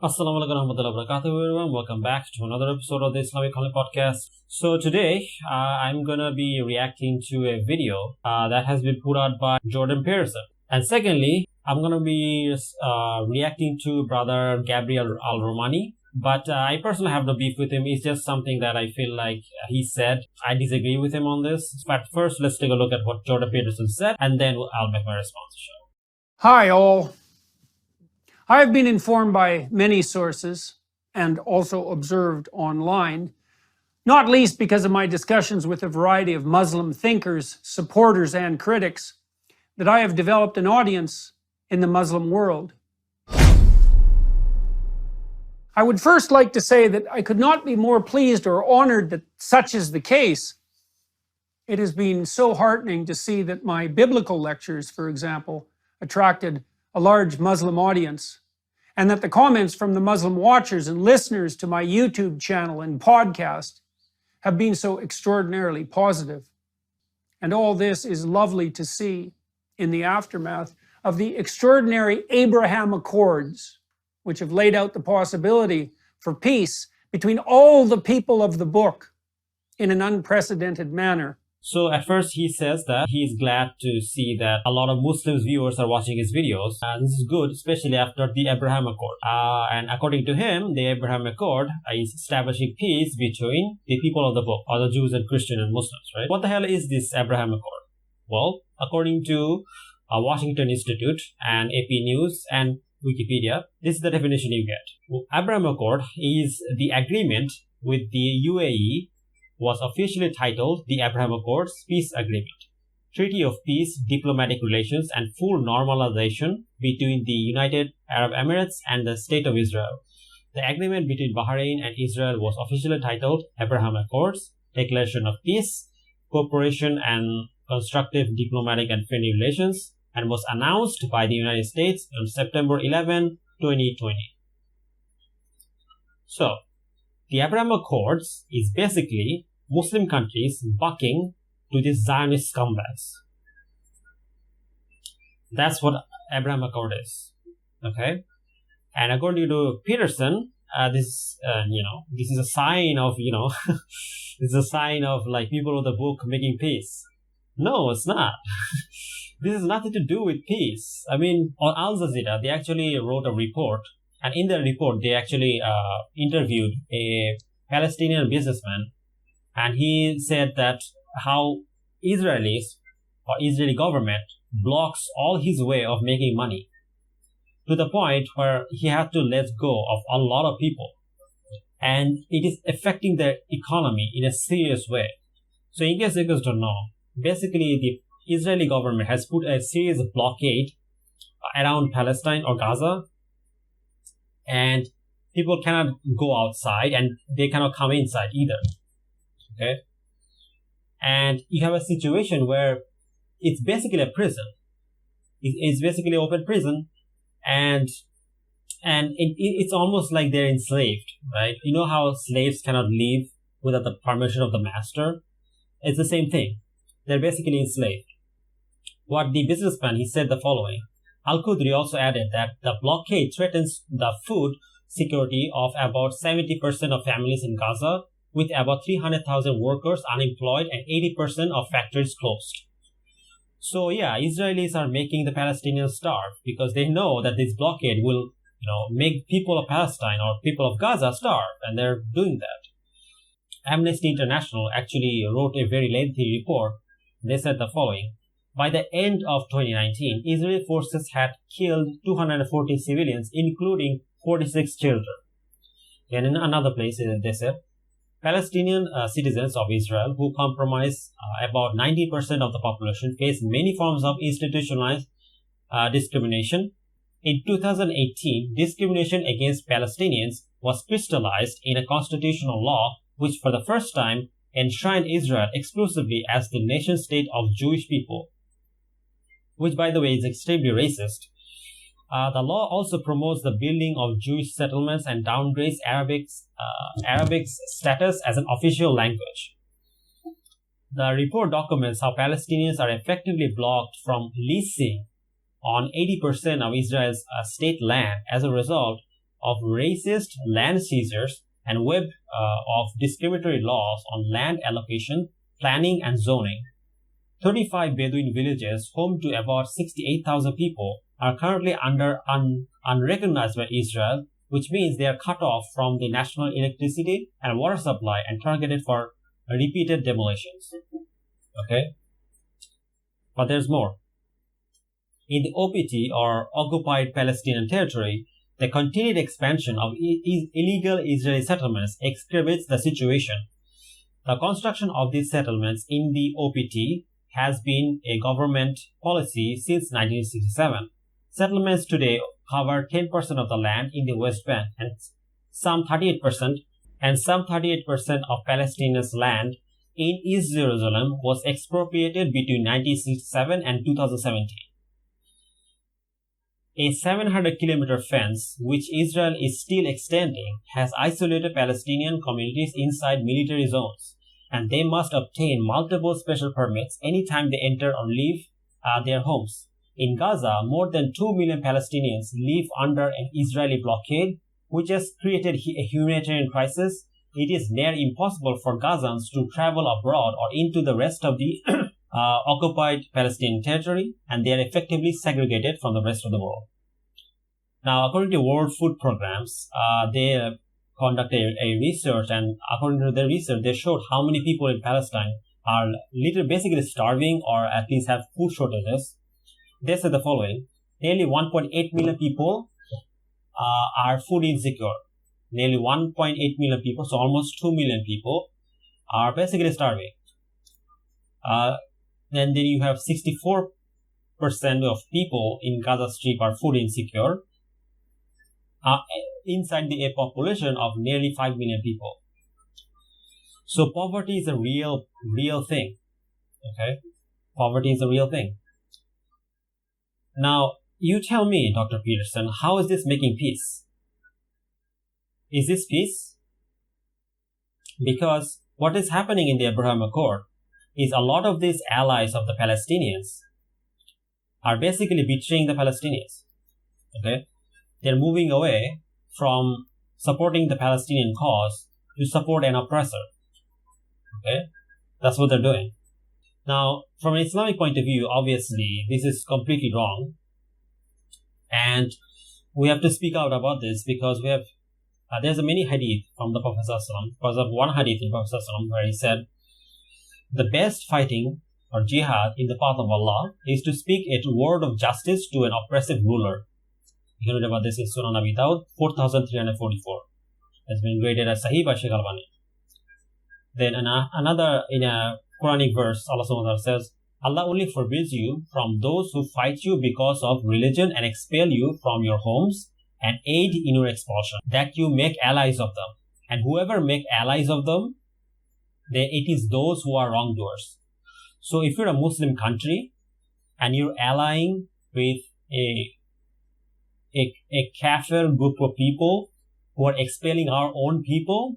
Assalamu alaikum warahmatullahi wabarakatuh, everyone. Welcome back to another episode of the Islamic podcast. So today, I'm gonna be reacting to a video that has been put out by Jordan Peterson. And secondly, I'm gonna be reacting to Brother Gabriel Romani. But I personally have no beef with him. It's just something that I feel like he said. I disagree with him on this. But first, let's take a look at what Jordan Peterson said, and then I'll make my response. Hi, all. I have been informed by many sources and also observed online, not least because of my discussions with a variety of Muslim thinkers, supporters, and critics, that I have developed an audience in the Muslim world. I would first like to say that I could not be more pleased or honored that such is the case. It has been so heartening to see that my biblical lectures, for example, attracted a large Muslim audience, and that the comments from the Muslim watchers and listeners to my YouTube channel and podcast have been so extraordinarily positive. And all this is lovely to see in the aftermath of the extraordinary Abraham Accords, which have laid out the possibility for peace between all the people of the book in an unprecedented manner. So at first he says that he is glad to see that a lot of Muslims viewers are watching his videos. This is good, especially after the Abraham Accord. And according to him, the Abraham Accord is establishing peace between the people of the book, or the Jews and Christians and Muslims, right? What the hell is this Abraham Accord? Well, according to Washington Institute and AP News and Wikipedia, this is the definition you get. Well, Abraham Accord is the agreement with the UAE, was officially titled the Abraham Accords Peace Agreement, Treaty of Peace, Diplomatic Relations, and Full Normalization between the United Arab Emirates and the State of Israel. The agreement between Bahrain and Israel was officially titled Abraham Accords, Declaration of Peace, Cooperation and Constructive Diplomatic and Friendly Relations, and was announced by the United States on September 11, 2020. So, the Abraham Accords is basically Muslim countries bucking to these Zionist scumbags. That's what Abraham Accord is. Okay? And according to Peterson, this is a sign of, this is a sign of like people of the book making peace. No, it's not. This has nothing to do with peace. I mean, on Al Jazeera, they actually wrote a report. And in the report, they actually interviewed a Palestinian businessman, and he said that how Israeli government blocks all his way of making money to the point where he had to let go of a lot of people, and it is affecting their economy in a serious way. So, in case you guys don't know, basically the Israeli government has put a serious blockade around Palestine or Gaza. And people cannot go outside and they cannot come inside either. Okay? And you have a situation where it's basically a prison. It's basically an open prison, and it's almost like they're enslaved, right? You know how slaves cannot leave without the permission of the master? It's the same thing. They're basically enslaved. What the businessman, he said the following. Al-Qudri also added that the blockade threatens the food security of about 70% of families in Gaza, with about 300,000 workers unemployed and 80% of factories closed. So yeah, Israelis are making the Palestinians starve because they know that this blockade will, make people of Palestine or people of Gaza starve, and they're doing that. Amnesty International actually wrote a very lengthy report. They said the following. By the end of 2019, Israeli forces had killed 240 civilians, including 46 children. And in another place, they said, Palestinian citizens of Israel who comprise about 90% of the population face many forms of institutionalized discrimination. In 2018, discrimination against Palestinians was crystallized in a constitutional law which for the first time enshrined Israel exclusively as the nation state of Jewish people, which by the way is extremely racist. The law also promotes the building of Jewish settlements and downgrades Arabic's status as an official language. The report documents how Palestinians are effectively blocked from leasing on 80% of Israel's state land. As a result, of racist land seizures and web of discriminatory laws on land allocation, planning, and zoning. 35 Bedouin villages, home to about 68,000 people, are currently unrecognized by Israel, which means they are cut off from the national electricity and water supply and targeted for repeated demolitions. Okay? But there's more. In the OPT, or Occupied Palestinian Territory, the continued expansion of illegal Israeli settlements exacerbates the situation. The construction of these settlements in the OPT has been a government policy since 1967. Settlements today cover 10% of the land in the West Bank and some 38% of Palestinians' land in East Jerusalem was expropriated between 1967 and 2017. A 700-kilometer fence, which Israel is still extending, has isolated Palestinian communities inside military zones, and they must obtain multiple special permits anytime they enter or leave their homes. In Gaza, more than 2 million Palestinians live under an Israeli blockade, which has created a humanitarian crisis. It is near impossible for Gazans to travel abroad or into the rest of the occupied Palestinian territory, and they are effectively segregated from the rest of the world. Now, according to World Food Programs, they conducted a research, and according to their research, they showed how many people in Palestine are basically starving or at least have food shortages. They said the following: nearly 1.8 million people are food insecure. Nearly 1.8 million people, so almost 2 million people, are basically starving. Then you have 64% of people in Gaza Strip are food insecure, inside the population of nearly 5 million people. So poverty is a real thing. Okay? Poverty is a real thing. Now, you tell me, Dr. Peterson, how is this making peace? Is this peace? Because what is happening in the Abraham Accord is a lot of these allies of the Palestinians are basically betraying the Palestinians. Okay? They're moving away from supporting the Palestinian cause to support an oppressor. Okay? That's what they're doing. Now, from an Islamic point of view, obviously, this is completely wrong. And we have to speak out about this because we have, there's a many hadith from the Prophet ﷺ. Because of one hadith in Prophet ﷺ where he said, the best fighting or jihad in the path of Allah is to speak a word of justice to an oppressive ruler. You can read about this in Sunan Abi Dawud, 4344. It's been graded as Sahih by Sheikh Albani. Then another, in a Quranic verse, Allah subhanahu wa ta'ala says, Allah only forbids you from those who fight you because of religion and expel you from your homes and aid in your expulsion, that you make allies of them. And whoever make allies of them, it is those who are wrongdoers. So if you're a Muslim country and you're allying with a kafir group of people who are expelling our own people,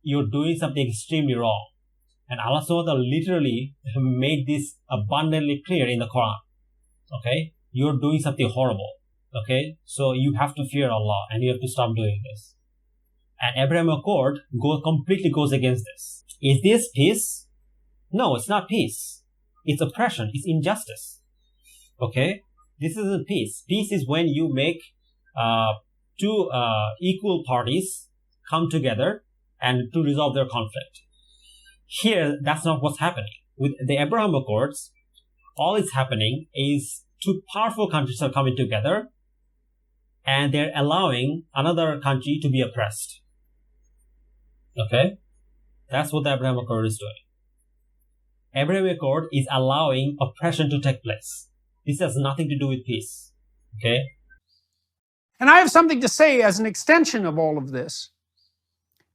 you're doing something extremely wrong. And Allah subhanahu wa ta'ala literally made this abundantly clear in the Quran. Okay? You're doing something horrible. Okay? So you have to fear Allah and you have to stop doing this. And Abraham Accord completely goes against this. Is this peace? No, it's not peace. It's oppression. It's injustice. Okay? This isn't peace. Peace is when you make two equal parties come together and to resolve their conflict. Here, that's not what's happening. With the Abraham Accords, all is happening is two powerful countries are coming together and they're allowing another country to be oppressed. Okay? That's what the Abraham Accord is doing. Abraham Accord is allowing oppression to take place. This has nothing to do with peace. Okay? And I have something to say as an extension of all of this.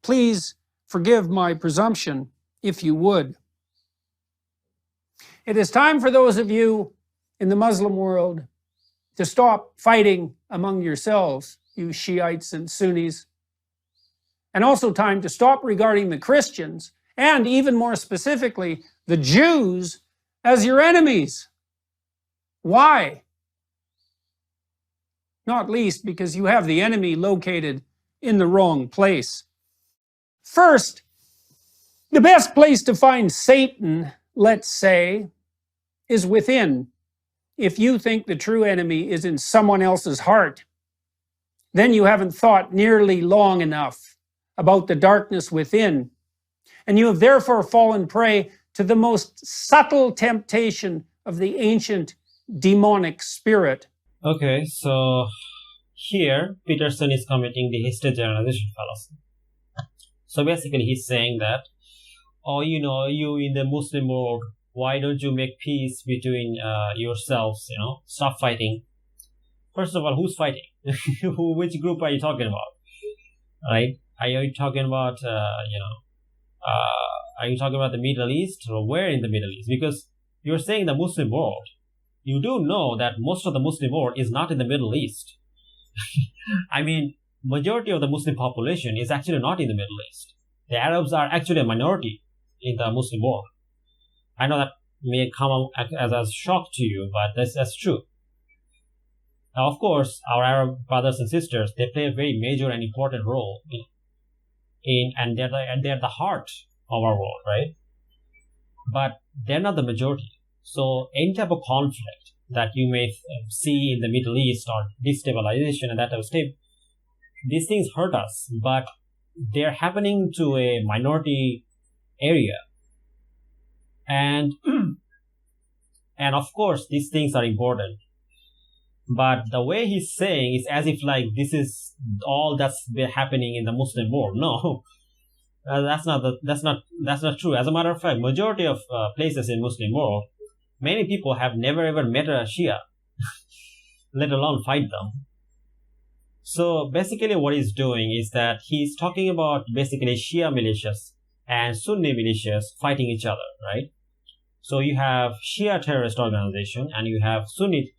Please forgive my presumption, if you would. It is time for those of you in the Muslim world to stop fighting among yourselves, you Shiites and Sunnis, and also time to stop regarding the Christians, and even more specifically, the Jews, as your enemies. Why? not least because you have the enemy located in the wrong place. First, the best place to find Satan, let's say, is within. If you think the true enemy is in someone else's heart, then you haven't thought nearly long enough about the darkness within, and you have therefore fallen prey to the most subtle temptation of the ancient demonic spirit. Okay, so here Peterson is committing the history generalization fallacy. So basically he's saying that, oh, you in the Muslim world, why don't you make peace between yourselves, stop fighting. First of all, who's fighting? Which group are you talking about? Right? Are you talking about, are you talking about the Middle East, or where in the Middle East? Because you're saying the Muslim world. You do know that most of the Muslim world is not in the Middle East. I mean, majority of the Muslim population is actually not in the Middle East. The Arabs are actually a minority in the Muslim world. I know that may come as a shock to you, but that's true. Now, of course, our Arab brothers and sisters, they play a very major and important role and they're the heart of our world, right? But they're not the majority. So any type of conflict that you may see in the Middle East or destabilization and that type of stuff, these things hurt us, but they're happening to a minority area. And of course, these things are important. But the way he's saying is as if like this is all that's happening in the Muslim world. No, that's not true. As a matter of fact, majority of places in Muslim world, many people have never ever met a Shia, let alone fight them. So basically what he's doing is that he's talking about basically Shia militias and Sunni militias fighting each other, right? So you have Shia terrorist organization and you have Sunni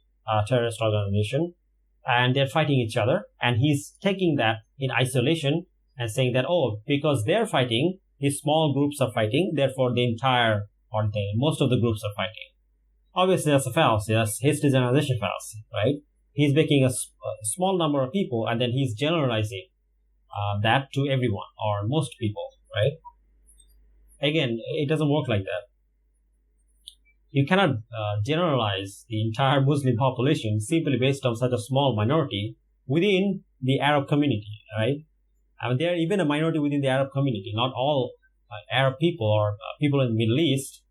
terrorist organization, and they're fighting each other, and he's taking that in isolation and saying that, oh, because they're fighting, these small groups are fighting, therefore most of the groups are fighting. Obviously, that's a fallacy. That's history generalization fallacy, right? He's making a small number of people, and then he's generalizing that to everyone or most people, right? Again, it doesn't work like that. You cannot generalize the entire Muslim population simply based on such a small minority within the Arab community, right? I mean, there are even a minority within the Arab community. Not all Arab people or people in the Middle East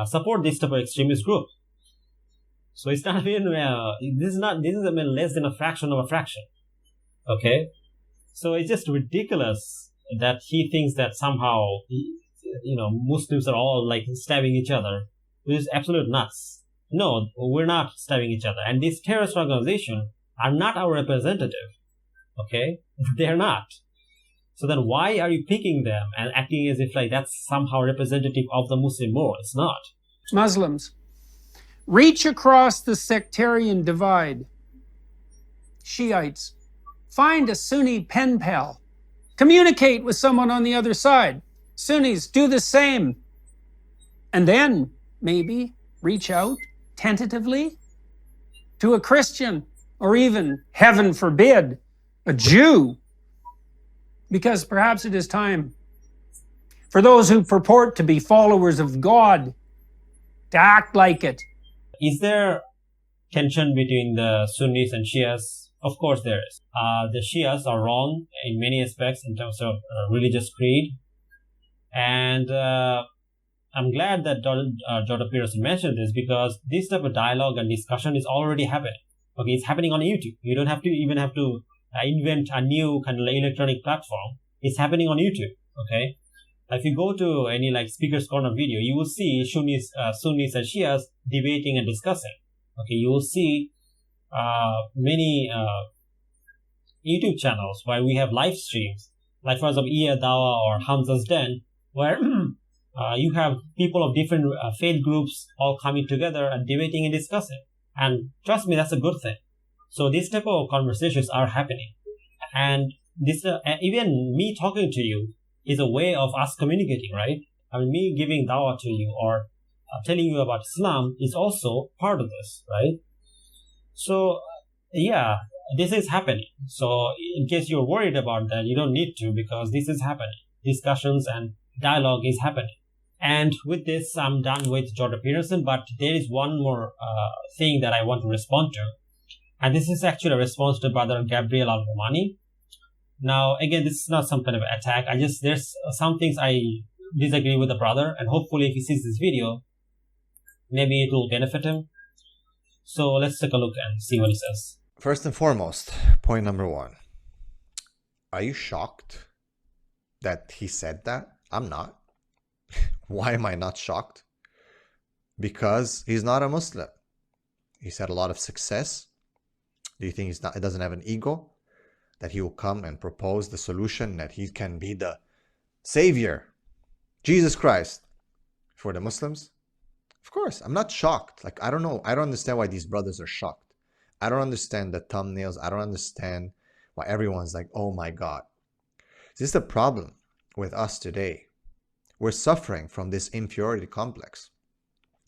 support this type of extremist group. So it's not even this is less than a fraction of a fraction. Okay, so it's just ridiculous that he thinks that somehow Muslims are all like stabbing each other, which is absolute nuts. No, we're not stabbing each other, and these terrorist organizations are not our representative. Okay, they're not. So then why are you picking them and acting as if like that's somehow representative of the Muslim world? It's not. Muslims, reach across the sectarian divide. Shiites, find a Sunni pen pal. Communicate with someone on the other side. Sunnis, do the same. And then, maybe, reach out, tentatively, to a Christian, or even, heaven forbid, a Jew. Because perhaps it is time for those who purport to be followers of God to act like it. Is there tension between the Sunnis and Shias? Of course there is. The Shias are wrong in many aspects in terms of religious creed. And I'm glad that Dr. Peterson mentioned this, because this type of dialogue and discussion is already happening. Okay, it's happening on YouTube. You don't have to invent a new kind of electronic platform. It's happening on YouTube. Okay, if you go to any like Speaker's Corner video, you will see Sunnis and Shias debating and discussing. Okay, you will see many YouTube channels where we have live streams, like for example Iya Dawa or Hamza's Den, where you have people of different faith groups all coming together and debating and discussing. And trust me, that's a good thing. So these type of conversations are happening, and this even me talking to you is a way of us communicating, right? I mean, me giving dawah to you or telling you about Islam is also part of this, right? So Yeah, this is happening. So in case you're worried about that, you don't need to, because this is happening. Discussions and dialogue is happening. And with this, I'm done with Jordan Peterson, but there is one more thing that I want to respond to. And this is actually a response to Brother Gabriel al Romani. Now, again, this is not some kind of attack. There's some things I disagree with the brother, and hopefully if he sees this video, maybe it will benefit him. So let's take a look and see what he says. First and foremost, point number one. Are you shocked that he said that? I'm not. Why am I not shocked? Because he's not a Muslim. He's had a lot of success. Do you think he doesn't have an ego? That he will come and propose the solution, that he can be the savior, Jesus Christ, for the Muslims? Of course, I'm not shocked. Like, I don't know. I don't understand why these brothers are shocked. I don't understand the thumbnails. I don't understand why everyone's like, oh my God. This is the problem with us today. We're suffering from this inferiority complex.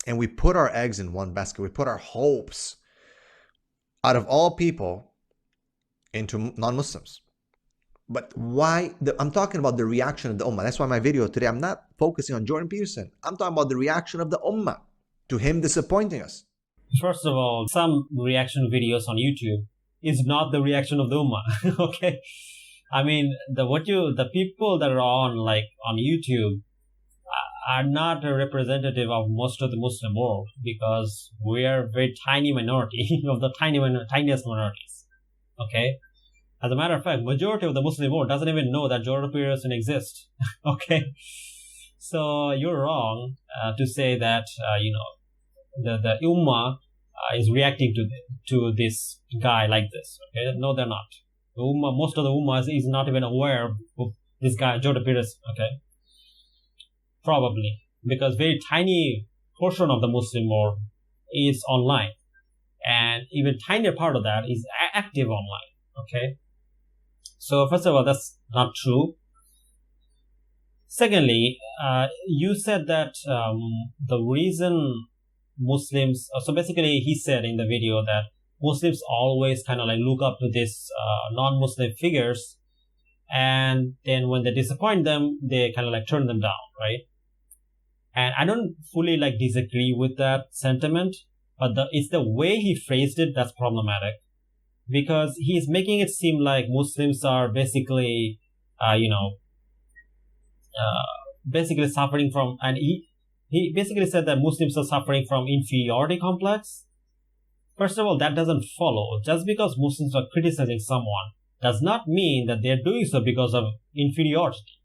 And we put our eggs in one basket. We put our hopes, out of all people, into non-Muslims. But why? I'm talking about the reaction of the Ummah. That's why my video today, I'm not focusing on Jordan Peterson. I'm talking about the reaction of the Ummah to him disappointing us. First of all, some reaction videos on YouTube is not the reaction of the Ummah. Okay? I mean, the people that are on YouTube are not a representative of most of the Muslim world, because we are a very tiny minority of the tiniest minorities. Okay? As a matter of fact, majority of the Muslim world doesn't even know that Jordan Peterson exists. Okay? So you're wrong to say that, the Ummah is reacting to this guy like this. Okay? No, they're not. The Ummah, most of the Ummah is not even aware of this guy, Jordan Peterson. Okay? Probably. Because very tiny portion of the Muslim world is online. And even tinier part of that is active online. Okay? So first of all, that's not true. Secondly, you said that the reason Muslims, so basically he said in the video that Muslims always kind of like look up to this non-Muslim figures, and then when they disappoint them, they kind of like turn them down, right? And I don't fully like disagree with that sentiment, but it's the way he phrased it that's problematic. Because he's making it seem like Muslims are basically, basically suffering from, and he basically said that Muslims are suffering from inferiority complex. First of all, that doesn't follow. Just because Muslims are criticizing someone does not mean that they're doing so because of inferiority.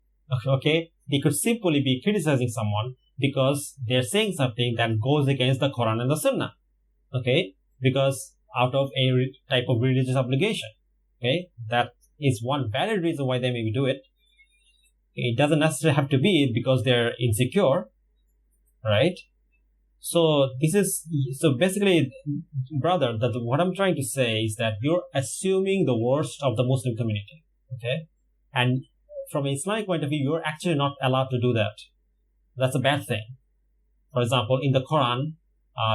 Okay? They could simply be criticizing someone because they're saying something that goes against the Quran and the Sunnah. Okay? Because out of a type of religious obligation. Okay? That is one valid reason why they maybe do it. It doesn't necessarily have to be because they're insecure. Right? So basically, brother, what I'm trying to say is that you're assuming the worst of the Muslim community. Okay? And from an Islamic point of view, you're actually not allowed to do that. That's a bad thing. For example, in the Quran,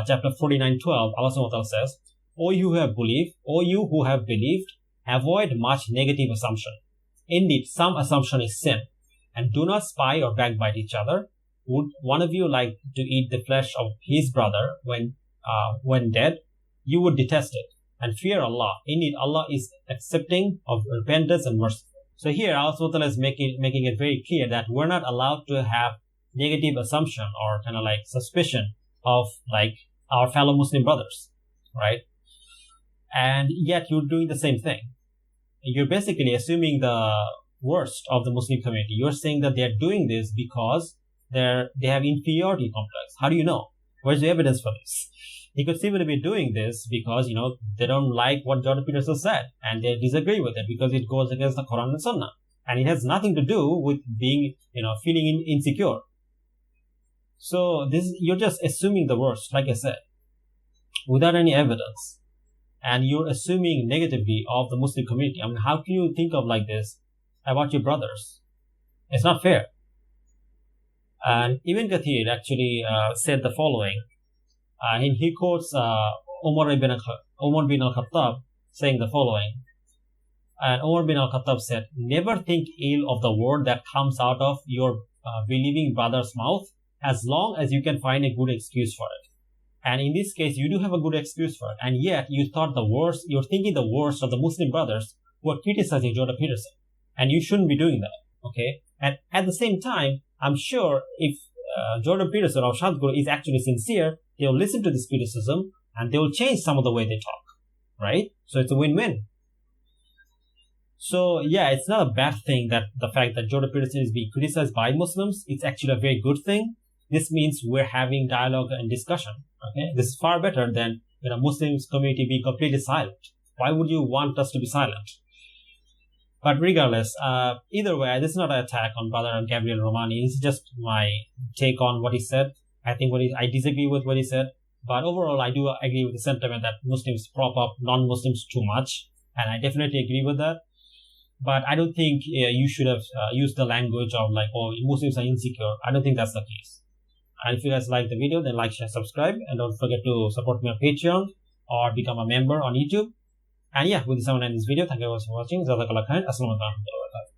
chapter 49:12, Allah subhanahu wa ta'ala says, O you who have believed, avoid much negative assumption. Indeed, some assumption is sin. And do not spy or backbite each other. Would one of you like to eat the flesh of his brother when dead? You would detest it. And fear Allah. Indeed, Allah is accepting of repentance and merciful. So here, Allah subhanahu wa ta'ala is making it very clear that we're not allowed to have negative assumption or kind of like suspicion of like our fellow Muslim brothers. Right? And yet you're doing the same thing. You're basically assuming the worst of the Muslim community. You're saying that they're doing this because they have inferiority complex. How do you know? Where's the evidence for this? He could simply be doing this because, they don't like what Jordan Peterson said and they disagree with it because it goes against the Quran and Sunnah. And it has nothing to do with being, feeling insecure. So you're just assuming the worst, like I said, without any evidence. And you're assuming negatively of the Muslim community. I mean, how can you think of like this about your brothers? It's not fair. And Ibn Kathir actually said the following. And he quotes Umar bin al-Khattab saying the following. And Umar bin al-Khattab said, never think ill of the word that comes out of your believing brother's mouth, as long as you can find a good excuse for it. And in this case, you do have a good excuse for it. And yet, you're thinking the worst of the Muslim brothers who are criticizing Jordan Peterson. And you shouldn't be doing that, okay? And at the same time, I'm sure if Jordan Peterson or Sadhguru is actually sincere, they'll listen to this criticism and they will change some of the way they talk, right? So it's a win-win. So yeah, it's not a bad thing that the fact that Jordan Peterson is being criticized by Muslims. It's actually a very good thing. This means we're having dialogue and discussion. Okay, this is far better than Muslims community being completely silent. Why would you want us to be silent? But regardless, either way, this is not an attack on Brother Gabriel Romani. It's just my take on what he said. I think I disagree with what he said, but overall, I do agree with the sentiment that Muslims prop up non-Muslims too much, and I definitely agree with that. But I don't think you should have used the language of like, oh, Muslims are insecure. I don't think that's the case. And if you guys like the video, then like, share, subscribe, and don't forget to support me on Patreon or become a member on YouTube. And yeah, with this, I want to end this video. Thank you guys for watching. Jazakallah khair. Assalamu alaikum.